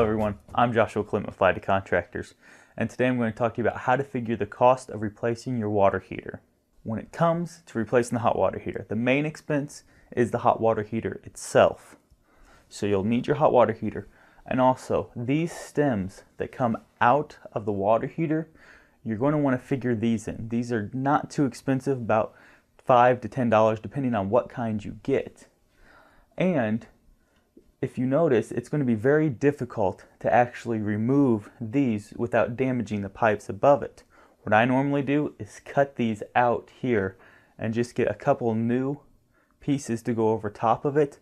Hello everyone, I'm Joshua Clint with Lighty Contractors, and today I'm going to talk to you about how to figure the cost of replacing your water heater. When it comes to replacing the hot water heater, the main expense is the hot water heater itself. So you'll need your hot water heater, and also these stems that come out of the water heater, you're going to want to figure these in. These are not too expensive, about $5 to $10 depending on what kind you get. And if you notice, it's going to be very difficult to actually remove these without damaging the pipes above it. What I normally do is cut these out here and just get a couple new pieces to go over top of it.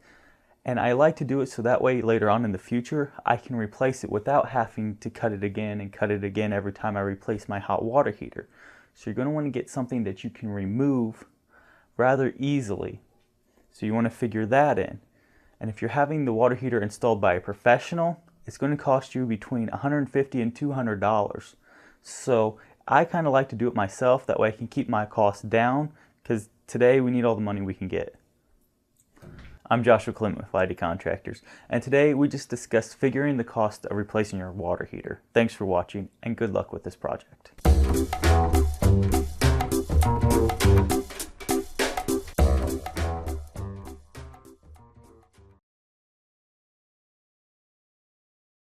And I like to do it so that way later on in the future I can replace it without having to cut it again and cut it again every time I replace my hot water heater. So you're going to want to get something that you can remove rather easily. So you want to figure that in. And if you're having the water heater installed by a professional, it's going to cost you between $150 and $200. So I kind of like to do it myself, that way I can keep my costs down, because today we need all the money we can get. I'm Joshua Clint with Lighty Contractors, and today we just discussed figuring the cost of replacing your water heater. Thanks for watching, and good luck with this project.